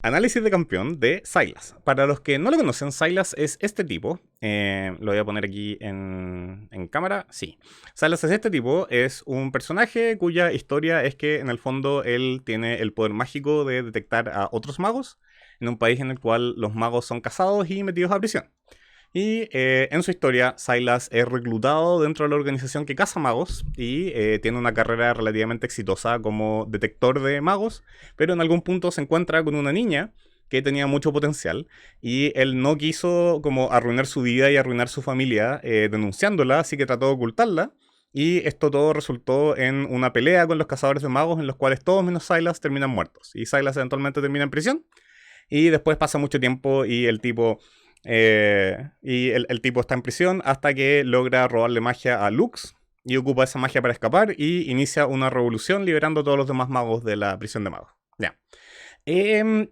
Análisis de campeón de Sylas. Para los que no lo conocen, Sylas es este tipo. Lo voy a poner aquí en cámara. Sí. Sylas es este tipo. Es un personaje cuya historia es que en el fondo él tiene el poder mágico de detectar a otros magos en un país en el cual los magos son cazados y metidos a prisión. Y en su historia, Sylas es reclutado dentro de la organización que caza magos y tiene una carrera relativamente exitosa como detector de magos, pero en algún punto se encuentra con una niña que tenía mucho potencial y él no quiso como arruinar su vida y arruinar su familia denunciándola, así que trató de ocultarla. Y esto todo resultó en una pelea con los cazadores de magos en los cuales todos menos Sylas terminan muertos. Y Sylas eventualmente termina en prisión. Y después pasa mucho tiempo y el tipo está en prisión hasta que logra robarle magia a Lux y ocupa esa magia para escapar y inicia una revolución liberando a todos los demás magos de la prisión de magos. Ya. Eh,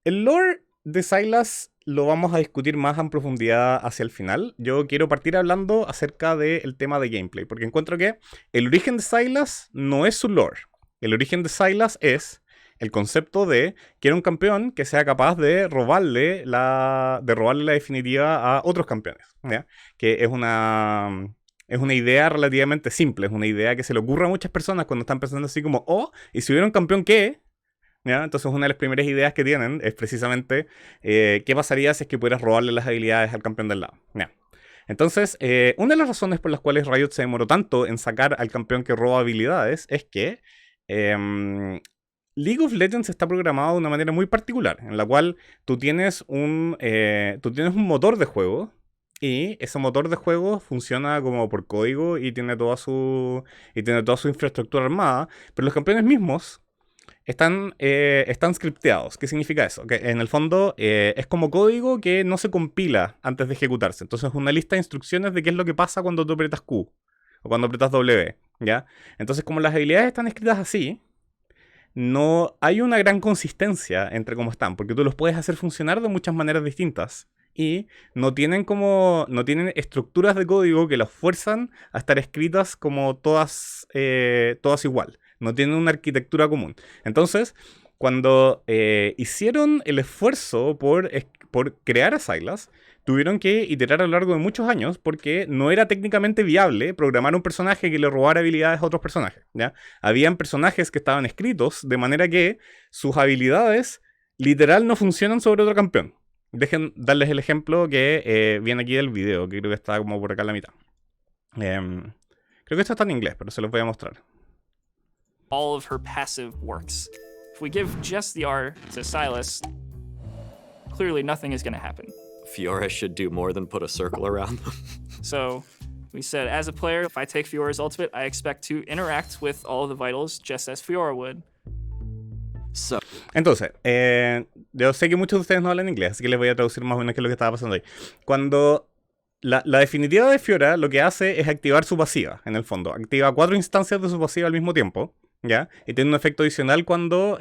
el lore de Sylas lo vamos a discutir más en profundidad hacia el final. Yo quiero partir hablando acerca del tema de gameplay, porque encuentro que el origen de Sylas no es su lore. El origen de Sylas es el concepto de quiero un campeón que sea capaz de robarle la definitiva a otros campeones, ¿ya? Que es una idea relativamente simple, es una idea que se le ocurre a muchas personas cuando están pensando así como, oh, ¿y si hubiera un campeón qué? ¿Ya? Entonces una de las primeras ideas que tienen es precisamente qué pasaría si es que pudieras robarle las habilidades al campeón del lado. ¿Ya? Entonces, una de las razones por las cuales Riot se demoró tanto en sacar al campeón que roba habilidades es que League of Legends está programado de una manera muy particular, en la cual tú tienes un motor de juego y ese motor de juego funciona como por código y tiene toda su infraestructura armada, pero los campeones mismos están scripteados. ¿Qué significa eso? Que en el fondo es como código que no se compila antes de ejecutarse. Entonces es una lista de instrucciones de qué es lo que pasa cuando tú aprietas Q o cuando aprietas W, ¿ya? Entonces como las habilidades están escritas así, no hay una gran consistencia entre cómo están, porque tú los puedes hacer funcionar de muchas maneras distintas. Y no tienen estructuras de código que los fuerzan a estar escritas como todas igual. No tienen una arquitectura común. Entonces, cuando hicieron el esfuerzo por crear a Sylas, tuvieron que iterar a lo largo de muchos años porque no era técnicamente viable programar un personaje que le robara habilidades a otros personajes, ¿ya? Habían personajes que estaban escritos de manera que sus habilidades literal no funcionan sobre otro campeón. Dejen darles el ejemplo que viene aquí del video, que creo que está como por acá en la mitad. Creo que esto está en inglés, pero se los voy a mostrar. All of her passive works. If we give just the R to Sylas, clearly nothing is going to happen. Fiora should do more than put a circle around them. So we said, as a player, if I take Fiora's ultimate, I expect to interact with all of the vitals just as Fiora would. So, Entonces, yo sé que muchos de ustedes no hablan inglés, así que les voy a traducir más o menos qué es lo que estaba pasando ahí. Cuando la definitiva de Fiora lo que hace es activar su pasiva, en el fondo. Activa 4 instancias de su pasiva al mismo tiempo, ¿ya? Y tiene un efecto adicional cuando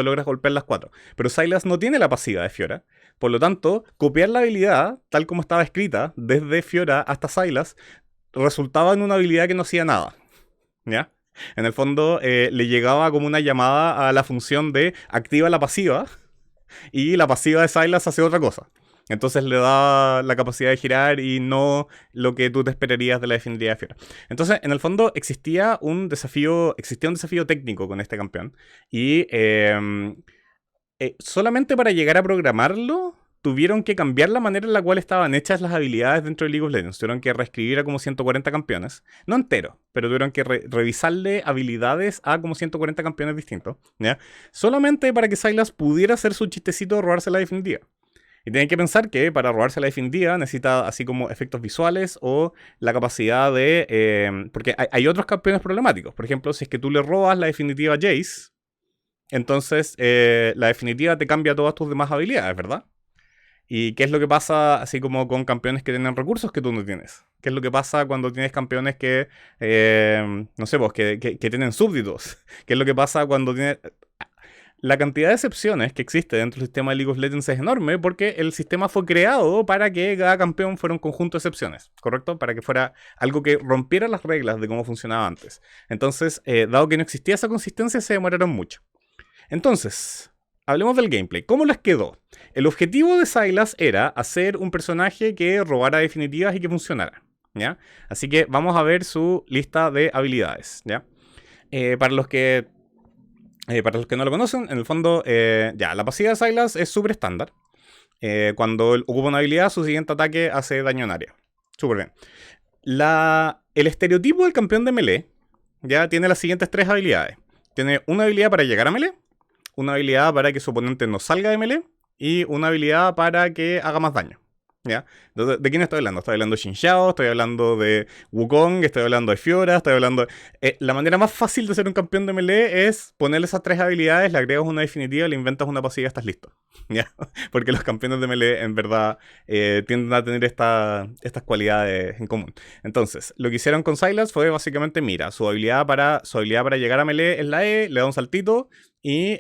logras golpear las 4. Pero Sylas no tiene la pasiva de Fiora. Por lo tanto, copiar la habilidad, tal como estaba escrita, desde Fiora hasta Sylas, resultaba en una habilidad que no hacía nada, ¿ya? En el fondo, le llegaba como una llamada a la función de activa la pasiva, y la pasiva de Sylas hace otra cosa. Entonces le da la capacidad de girar y no lo que tú te esperarías de la definitiva de Fiora. Entonces, en el fondo, existía un desafío técnico con este campeón. Y solamente para llegar a programarlo, tuvieron que cambiar la manera en la cual estaban hechas las habilidades dentro de League of Legends. Tuvieron que reescribir a como 140 campeones. No entero, pero tuvieron que revisarle habilidades a como 140 campeones distintos, ¿ya? Solamente para que Sylas pudiera hacer su chistecito de robarse la definitiva. Y tienen que pensar que para robarse la definitiva necesita así como efectos visuales o la capacidad de... porque hay otros campeones problemáticos. Por ejemplo, si es que tú le robas la definitiva a Jace, entonces la definitiva te cambia todas tus demás habilidades, ¿verdad? ¿Y qué es lo que pasa así como con campeones que tienen recursos que tú no tienes? ¿Qué es lo que pasa cuando tienes campeones que, no sé, pues, que tienen súbditos? ¿Qué es lo que pasa cuando tienes... La cantidad de excepciones que existe dentro del sistema de League of Legends es enorme porque el sistema fue creado para que cada campeón fuera un conjunto de excepciones, ¿correcto? Para que fuera algo que rompiera las reglas de cómo funcionaba antes. Entonces, dado que no existía esa consistencia, se demoraron mucho. Entonces, hablemos del gameplay. ¿Cómo les quedó? El objetivo de Sylas era hacer un personaje que robara definitivas y que funcionara, ¿ya? Así que vamos a ver su lista de habilidades, ¿ya? Para los que no lo conocen, en el fondo, ya, la pasiva de Sylas es súper estándar. Cuando él ocupa una habilidad, su siguiente ataque hace daño en área. Súper bien. El estereotipo del campeón de melee ya tiene las siguientes 3 habilidades. Tiene una habilidad para llegar a melee, una habilidad para que su oponente no salga de melee y una habilidad para que haga más daño. ¿Ya? Entonces, ¿de quién estoy hablando? Estoy hablando de Xin Zhao, estoy hablando de Wukong, estoy hablando de Fiora, estoy hablando... la manera más fácil de ser un campeón de melee es ponerle esas 3 habilidades, le agregas una definitiva, le inventas una pasiva y estás listo. ¿Ya? Porque los campeones de melee, en verdad, tienden a tener estas cualidades en común. Entonces, lo que hicieron con Sylas fue básicamente, mira, su habilidad para llegar a melee es la E, le da un saltito, y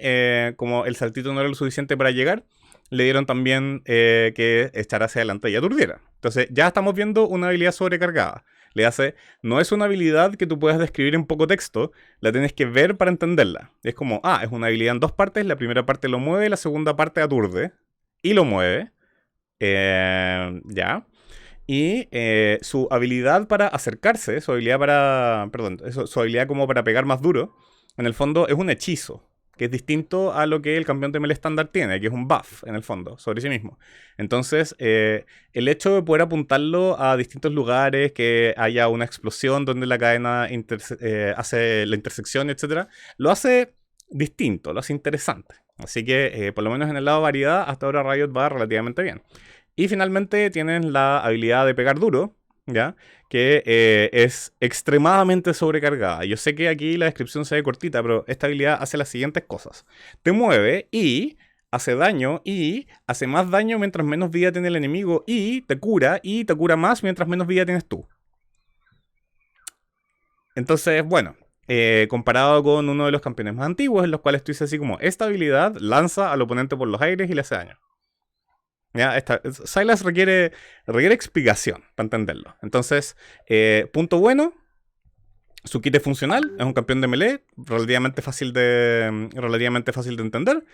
como el saltito no era lo suficiente para llegar, le dieron también que echara hacia adelante y aturdiera. Entonces ya estamos viendo una habilidad sobrecargada. Le hace, no es una habilidad que tú puedas describir en poco texto, la tienes que ver para entenderla. Es como, es una habilidad en 2 partes, la primera parte lo mueve, la segunda parte aturde, y lo mueve. Ya. Y su habilidad para acercarse, su habilidad como para pegar más duro, en el fondo es un hechizo, que es distinto a lo que el campeón de melee estándar tiene, que es un buff, en el fondo, sobre sí mismo. Entonces, el hecho de poder apuntarlo a distintos lugares, que haya una explosión donde la cadena hace la intersección, etc., lo hace distinto, lo hace interesante. Así que, por lo menos en el lado de variedad, hasta ahora Riot va relativamente bien. Y finalmente tienen la habilidad de pegar duro, ¿ya? Que es extremadamente sobrecargada. Yo sé que aquí la descripción se ve cortita, pero esta habilidad hace las siguientes cosas. Te mueve y hace daño y hace más daño mientras menos vida tiene el enemigo y te cura más mientras menos vida tienes tú. Entonces, bueno, comparado con uno de los campeones más antiguos, en los cuales tú dices así como, esta habilidad lanza al oponente por los aires y le hace daño. ¿Ya? Sylas requiere explicación para entenderlo. Entonces, punto bueno, su kit es funcional, es un campeón de melee, relativamente fácil de entender.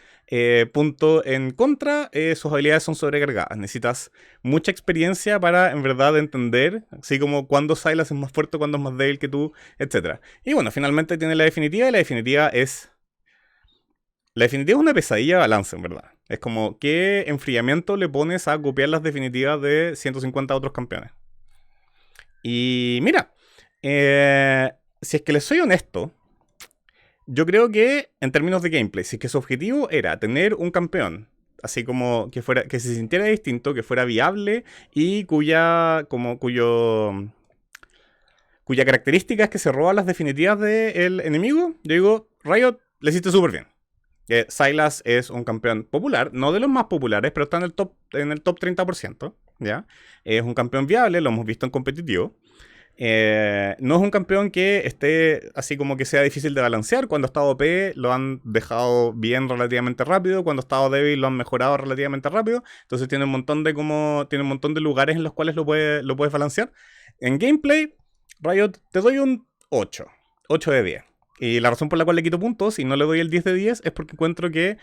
Punto en contra, sus habilidades son sobrecargadas. Necesitas mucha experiencia para en verdad entender, así como cuándo Sylas es más fuerte, cuándo es más débil que tú, etc. Y bueno, finalmente tiene la definitiva, y la definitiva es una pesadilla de balance, en verdad. Es como, ¿qué enfriamiento le pones a copiar las definitivas de 150 otros campeones? Y mira, si es que les soy honesto, yo creo que en términos de gameplay, si es que su objetivo era tener un campeón, así como que se sintiera distinto, que fuera viable y cuya característica es que se roba las definitivas del enemigo, yo digo, Riot, le hiciste súper bien. Sylas es un campeón popular, no de los más populares, pero está en el top 30%, ¿ya? Es un campeón viable, lo hemos visto en competitivo. No es un campeón que esté así como que sea difícil de balancear. Cuando ha estado OP lo han dejado bien relativamente rápido, cuando ha estado débil lo han mejorado relativamente rápido. Entonces tiene un montón de lugares en los cuales lo puedes balancear. En gameplay, Riot, te doy un 8 de 10. Y la razón por la cual le quito puntos y no le doy el 10 de 10 es porque encuentro que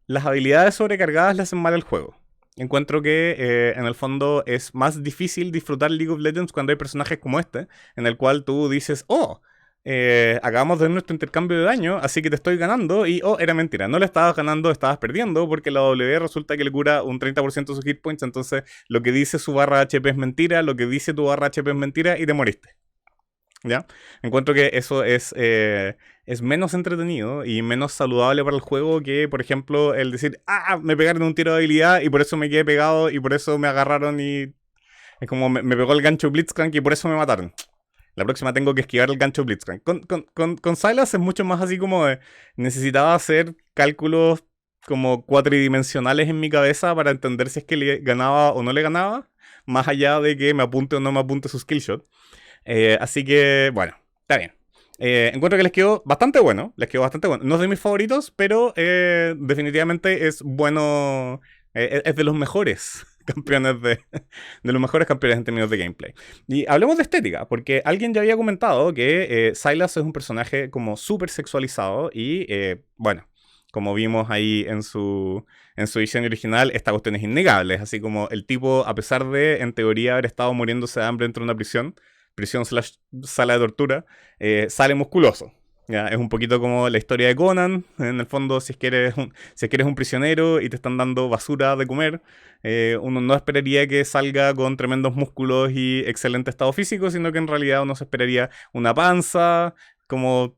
las habilidades sobrecargadas le hacen mal al juego. Encuentro que en el fondo es más difícil disfrutar League of Legends cuando hay personajes como este, en el cual tú dices, acabamos de ver nuestro intercambio de daño, así que te estoy ganando, y era mentira, no le estabas ganando, estabas perdiendo, porque la W resulta que le cura un 30% de sus hit points, entonces lo que dice su barra HP es mentira, lo que dice tu barra HP es mentira, y te moriste. ¿Ya? Encuentro que eso es menos entretenido y menos saludable para el juego que, por ejemplo, el decir, me pegaron un tiro de habilidad y por eso me quedé pegado y por eso me agarraron y es como me pegó el gancho Blitzcrank y por eso me mataron. La próxima tengo que esquivar el gancho Blitzcrank. Con Sylas es mucho más así como de, necesitaba hacer cálculos como cuatridimensionales en mi cabeza para entender si es que le ganaba o no le ganaba, más allá de que me apunte o no me apunte su skillshot. Así que, bueno, está bien. Encuentro que les quedó bastante bueno. No es de mis favoritos, pero definitivamente es bueno. Es de los mejores campeones de los mejores campeones en términos de gameplay. Y hablemos de estética, porque alguien ya había comentado que Sylas es un personaje como súper sexualizado y, bueno, como vimos ahí en su diseño original, esta cuestión es innegable. Es así como el tipo, a pesar de, en teoría, haber estado muriéndose de hambre dentro de una prisión / sala de tortura, sale musculoso. ¿Ya? Es un poquito como la historia de Conan, en el fondo, si es que eres un prisionero y te están dando basura de comer, uno no esperaría que salga con tremendos músculos y excelente estado físico, sino que en realidad uno se esperaría una panza, como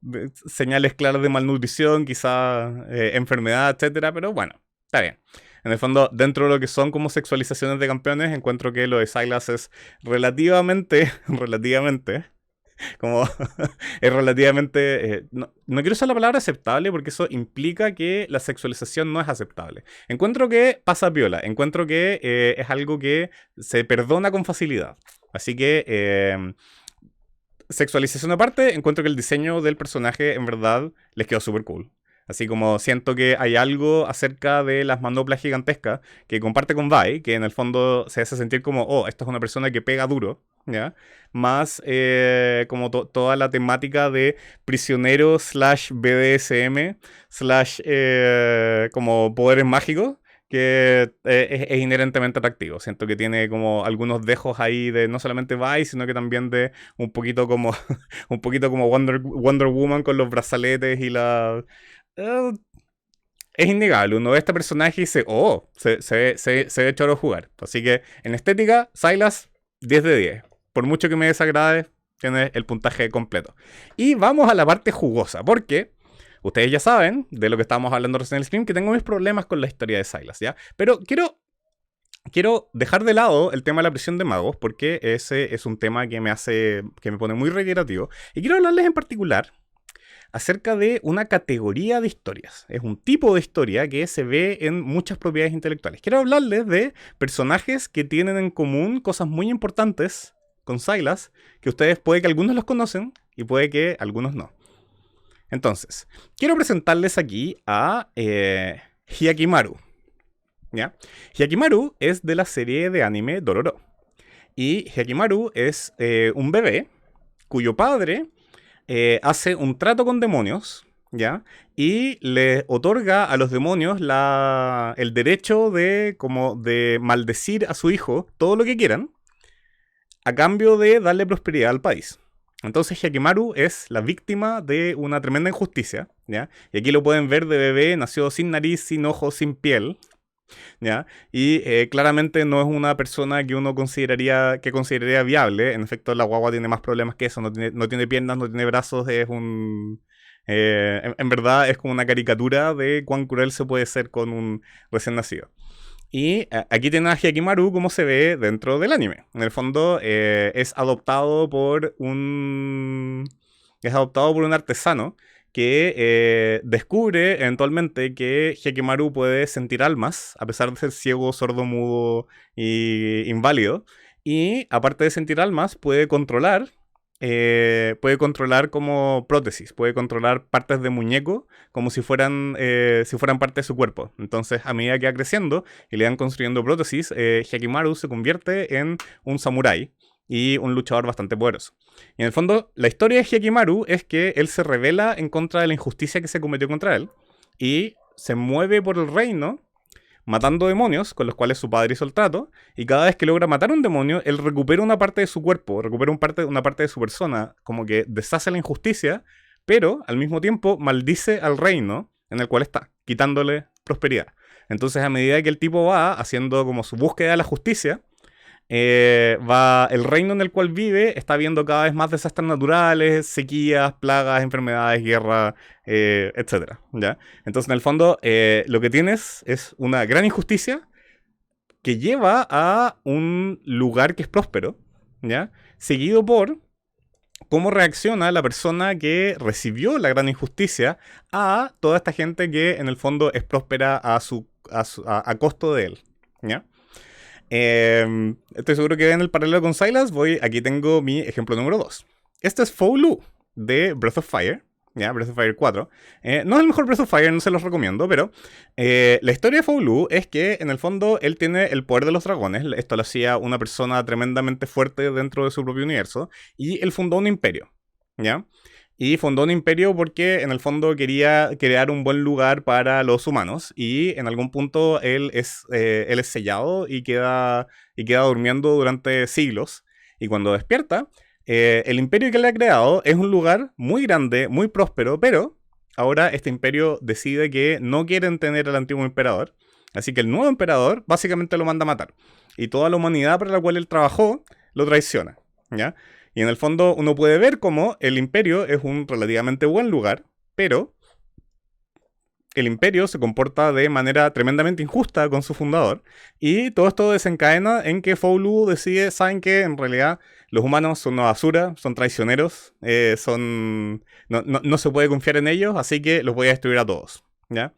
señales claras de malnutrición, quizá enfermedad, etcétera, pero bueno, está bien. En el fondo, dentro de lo que son como sexualizaciones de campeones, encuentro que lo de Sylas es relativamente, como es relativamente... no quiero usar la palabra aceptable porque eso implica que la sexualización no es aceptable. Encuentro que pasa piola, encuentro que es algo que se perdona con facilidad. Así que... sexualización aparte, encuentro que el diseño del personaje en verdad les quedó súper cool. Así como siento que hay algo acerca de las manoplas gigantescas que comparte con Vi, que en el fondo se hace sentir como, oh, esta es una persona que pega duro, ¿ya? Más como toda la temática de prisionero / BDSM / como poderes mágicos, que es inherentemente atractivo. Siento que tiene como algunos dejos ahí de no solamente Vi, sino que también de un poquito como un poquito como Wonder Woman con los brazaletes y la... es innegable. Uno ve a este personaje y dice, oh, se ve choro jugar. Así que en estética, Sylas, 10 de 10. Por mucho que me desagrade, tiene el puntaje completo. Y vamos a la parte jugosa, porque ustedes ya saben, de lo que estábamos hablando recién en el stream, que tengo mis problemas con la historia de Sylas, ¿ya? Pero quiero dejar de lado el tema de la prisión de magos, porque ese es un tema que me pone muy reiterativo. Y quiero hablarles en particular acerca de una categoría de historias. Es un tipo de historia que se ve en muchas propiedades intelectuales. Quiero hablarles de personajes que tienen en común cosas muy importantes con Sylas, que ustedes puede que algunos los conocen y puede que algunos no. Entonces, quiero presentarles aquí a Hyakimaru. ¿Ya? Hyakimaru es de la serie de anime Dororo. Y Hyakimaru es un bebé cuyo padre hace un trato con demonios, ¿ya? Y le otorga a los demonios el derecho de maldecir a su hijo todo lo que quieran, a cambio de darle prosperidad al país. Entonces Hyakimaru es la víctima de una tremenda injusticia, ¿ya? Y aquí lo pueden ver de bebé, nació sin nariz, sin ojos, sin piel, ¿ya? Y claramente no es una persona que uno consideraría viable. En efecto, la guagua tiene más problemas que eso. No tiene piernas, no tiene brazos. Es un... en verdad es como una caricatura de cuán cruel se puede ser con un recién nacido. Y aquí tiene a Hyakimaru como se ve dentro del anime. En el fondo es adoptado por un artesano que descubre eventualmente que Hyakimaru puede sentir almas, a pesar de ser ciego, sordo, mudo e inválido. Y aparte de sentir almas, puede controlar como prótesis, puede controlar partes de muñeco como si fueran parte de su cuerpo. Entonces, a medida que va creciendo y le van construyendo prótesis, Hyakimaru se convierte en un samurái y un luchador bastante poderoso. Y en el fondo, la historia de Hyakimaru es que él se rebela en contra de la injusticia que se cometió contra él y se mueve por el reino matando demonios con los cuales su padre hizo el trato, y cada vez que logra matar a un demonio, él recupera una parte de su cuerpo, recupera una parte de su persona, como que deshace la injusticia, pero al mismo tiempo maldice al reino en el cual está, quitándole prosperidad. Entonces, a medida que el tipo va haciendo como su búsqueda de la justicia, el reino en el cual vive está viendo cada vez más desastres naturales, sequías, plagas, enfermedades, guerra, etc. ¿Ya? Entonces, en el fondo, lo que tienes es una gran injusticia que lleva a un lugar que es próspero, ¿ya? Seguido por cómo reacciona la persona que recibió la gran injusticia a toda esta gente que en el fondo es próspera a costo de él, ¿ya? Estoy seguro que ven el paralelo con Sylas. Aquí tengo mi ejemplo número 2. Este es Fou-Lu de Breath of Fire, ¿ya? Breath of Fire 4. No es el mejor Breath of Fire, no se los recomiendo, pero la historia de Fou-Lu es que en el fondo él tiene el poder de los dragones. Esto lo hacía una persona tremendamente fuerte dentro de su propio universo, y él fundó un imperio, ¿ya? Y fundó un imperio porque en el fondo quería crear un buen lugar para los humanos. Y en algún punto él es sellado y queda durmiendo durante siglos. Y cuando despierta, el imperio que él ha creado es un lugar muy grande, muy próspero, pero ahora este imperio decide que no quieren tener al antiguo emperador. Así que el nuevo emperador básicamente lo manda a matar. Y toda la humanidad para la cual él trabajó lo traiciona, ¿ya? Y en el fondo uno puede ver cómo el imperio es un relativamente buen lugar, pero el imperio se comporta de manera tremendamente injusta con su fundador. Y todo esto desencadena en que Foulu decide, ¿saben qué? En realidad los humanos son una basura, son traicioneros, no se puede confiar en ellos, así que los voy a destruir a todos, ¿ya?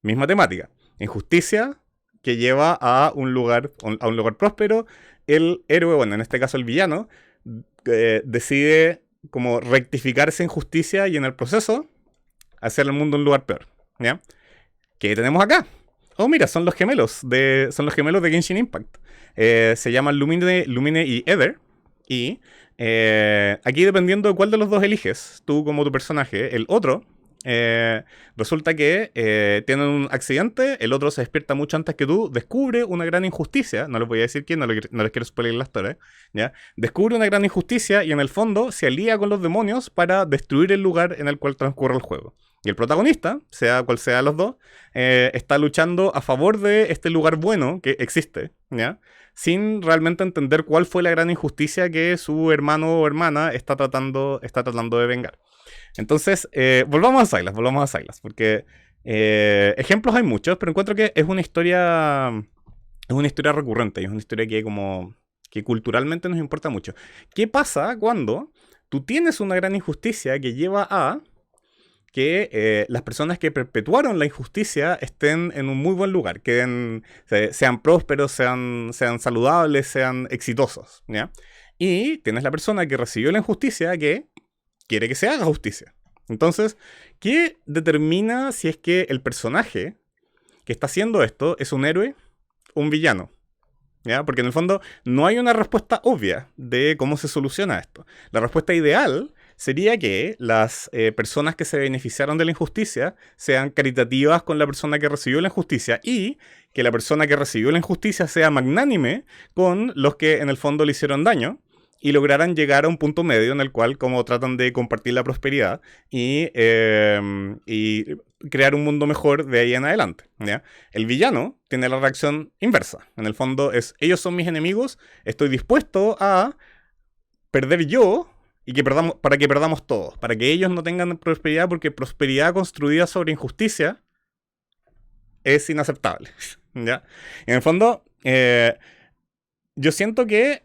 Misma temática. Injusticia que lleva a un lugar próspero. El héroe, bueno, en este caso el villano, decide como rectificar esa injusticia y en el proceso hacer el mundo un lugar peor, ¿ya? ¿Qué tenemos acá? Oh, mira, son los gemelos de Genshin Impact. Se llaman Lumine y Ether. Y aquí, dependiendo de cuál de los dos eliges, tú como tu personaje, el otro, resulta que tienen un accidente, el otro se despierta mucho antes que tú, descubre una gran injusticia, no les voy a decir quién, no les quiero spoiler la historia, ¿ya? Descubre una gran injusticia y en el fondo se alía con los demonios para destruir el lugar en el cual transcurre el juego. Y el protagonista, sea cual sea los dos, está luchando a favor de este lugar bueno que existe, ¿ya? Sin realmente entender cuál fue la gran injusticia que su hermano o hermana está tratando de vengar. Entonces, volvamos a Sylas, porque ejemplos hay muchos, pero encuentro que es una historia recurrente, y es una historia que culturalmente nos importa mucho. ¿Qué pasa cuando tú tienes una gran injusticia que lleva a que las personas que perpetuaron la injusticia estén en un muy buen lugar, sean prósperos, sean saludables, sean exitosos, ¿ya? Y tienes la persona que recibió la injusticia que quiere que se haga justicia. Entonces, ¿qué determina si es que el personaje que está haciendo esto es un héroe o un villano? ¿Ya? Porque en el fondo no hay una respuesta obvia de cómo se soluciona esto. La respuesta ideal sería que las personas que se beneficiaron de la injusticia sean caritativas con la persona que recibió la injusticia y que la persona que recibió la injusticia sea magnánime con los que en el fondo le hicieron daño y lograran llegar a un punto medio en el cual como tratan de compartir la prosperidad y crear un mundo mejor de ahí en adelante, ¿ya? El villano tiene la reacción inversa. En el fondo es, ellos son mis enemigos, estoy dispuesto a perder yo para que perdamos todos, para que ellos no tengan prosperidad, porque prosperidad construida sobre injusticia es inaceptable, ¿ya? En el fondo, yo siento que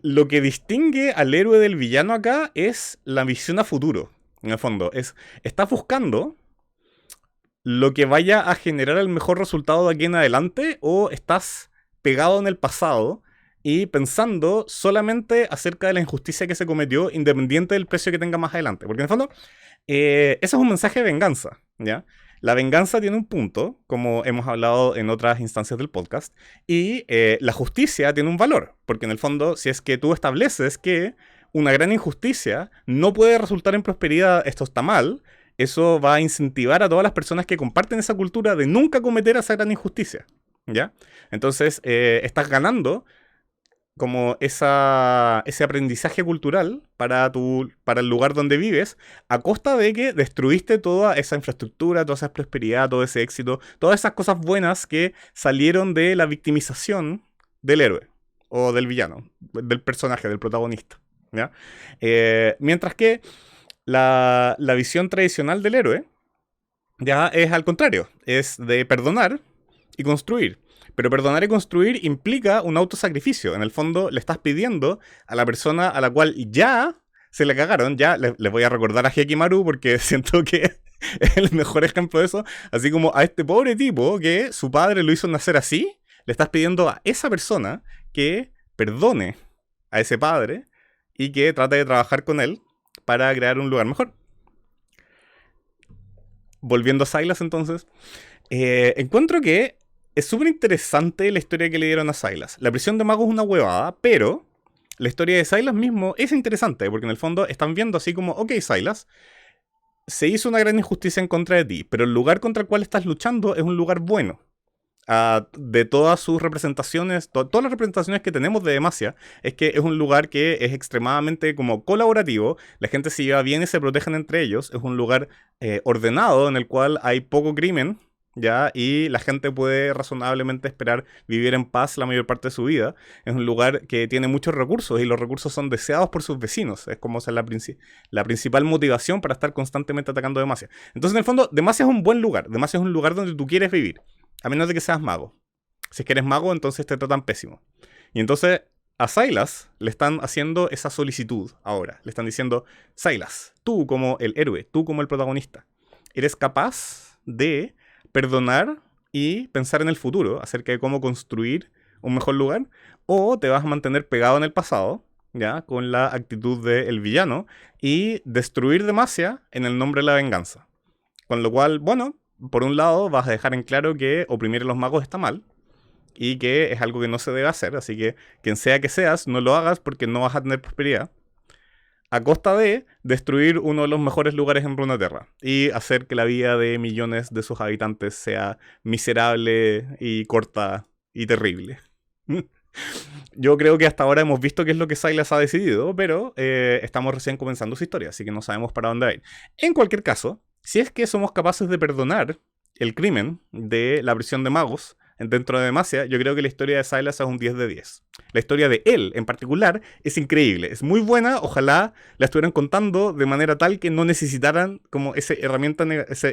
lo que distingue al héroe del villano acá es la visión a futuro. En el fondo, estás buscando lo que vaya a generar el mejor resultado de aquí en adelante, o estás pegado en el pasado y pensando solamente acerca de la injusticia que se cometió, independiente del precio que tenga más adelante. Porque en el fondo, ese es un mensaje de venganza, ¿ya? La venganza tiene un punto, como hemos hablado en otras instancias del podcast, y la justicia tiene un valor, porque en el fondo, si es que tú estableces que una gran injusticia no puede resultar en prosperidad, esto está mal, eso va a incentivar a todas las personas que comparten esa cultura de nunca cometer esa gran injusticia, ¿ya? Entonces, estás ganando como ese aprendizaje cultural para el lugar donde vives, a costa de que destruiste toda esa infraestructura, toda esa prosperidad, todo ese éxito, todas esas cosas buenas que salieron de la victimización del héroe, o del villano, del personaje, del protagonista, ¿ya? Mientras que la visión tradicional del héroe ya es al contrario, es de perdonar y construir. Pero perdonar y construir implica un autosacrificio. En el fondo, le estás pidiendo a la persona a la cual ya se le cagaron. Ya les voy a recordar a Hekimaru porque siento que es el mejor ejemplo de eso. Así como a este pobre tipo que su padre lo hizo nacer así, le estás pidiendo a esa persona que perdone a ese padre y que trate de trabajar con él para crear un lugar mejor. Volviendo a Sylas, entonces, encuentro que es súper interesante la historia que le dieron a Sylas. La prisión de magos es una huevada, pero la historia de Sylas mismo es interesante, porque en el fondo están viendo así como, ok, Sylas, se hizo una gran injusticia en contra de ti, pero el lugar contra el cual estás luchando es un lugar bueno. De todas sus representaciones, todas las representaciones que tenemos de Demacia, es que es un lugar que es extremadamente como colaborativo, la gente se lleva bien y se protegen entre ellos, es un lugar ordenado en el cual hay poco crimen, ¿ya? Y la gente puede razonablemente esperar vivir en paz la mayor parte de su vida. Es un lugar que tiene muchos recursos y los recursos son deseados por sus vecinos. Es como la principal motivación para estar constantemente atacando Demacia. Entonces, en el fondo, Demacia es un buen lugar. Demacia es un lugar donde tú quieres vivir. A menos de que seas mago. Si es que eres mago, entonces te tratan pésimo. Y entonces a Sylas le están haciendo esa solicitud ahora. Le están diciendo, Sylas, tú como el héroe, tú como el protagonista, ¿eres capaz de perdonar y pensar en el futuro acerca de cómo construir un mejor lugar? ¿O te vas a mantener pegado en el pasado, ya, con la actitud del villano, y destruir Demacia en el nombre de la venganza? Con lo cual, bueno, por un lado vas a dejar en claro que oprimir a los magos está mal y que es algo que no se debe hacer, así que quien sea que seas, no lo hagas porque no vas a tener prosperidad, a costa de destruir uno de los mejores lugares en Runeterra y hacer que la vida de millones de sus habitantes sea miserable y corta y terrible. Yo creo que hasta ahora hemos visto qué es lo que Sylas ha decidido, pero estamos recién comenzando su historia, así que no sabemos para dónde va a ir. En cualquier caso, si es que somos capaces de perdonar el crimen de la prisión de magos dentro de Demacia, yo creo que la historia de Sylas es un 10 de 10. La historia de él, en particular, es increíble, es muy buena, ojalá la estuvieran contando de manera tal que no necesitaran como ese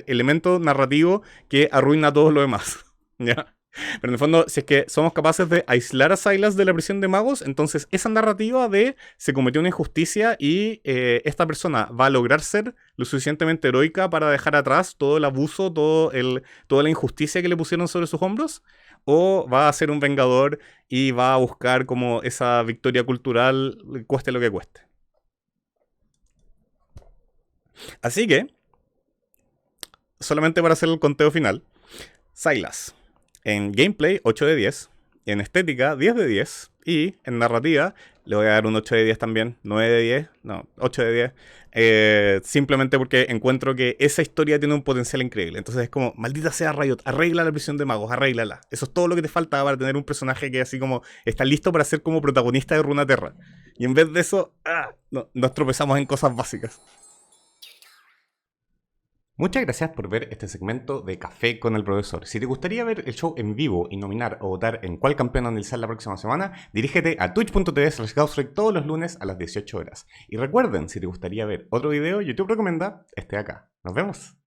elemento narrativo que arruina a todos lo demás. ¿Ya? Pero en el fondo, si es que somos capaces de aislar a Sylas de la prisión de magos, entonces esa narrativa de se cometió una injusticia y esta persona va a lograr ser lo suficientemente heroica para dejar atrás todo el abuso, toda la injusticia que le pusieron sobre sus hombros, o va a ser un vengador y va a buscar como esa victoria cultural, cueste lo que cueste. Así que, solamente para hacer el conteo final, Sylas en gameplay, 8 de 10. En estética, 10 de 10. Y en narrativa, le voy a dar un 8 de 10 también. 9 de 10. No, 8 de 10. Simplemente porque encuentro que esa historia tiene un potencial increíble. Entonces es como, maldita sea Riot, arregla la prisión de magos, arréglala. Eso es todo lo que te falta para tener un personaje que así como está listo para ser como protagonista de Runeterra. Y en vez de eso, nos tropezamos en cosas básicas. Muchas gracias por ver este segmento de Café con el Profesor. Si te gustaría ver el show en vivo y nominar o votar en cuál campeón analizar la próxima semana, dirígete a twitch.tv/GaussRec todos los lunes a las 18 horas. Y recuerden, si te gustaría ver otro video, YouTube recomienda este de acá. ¡Nos vemos!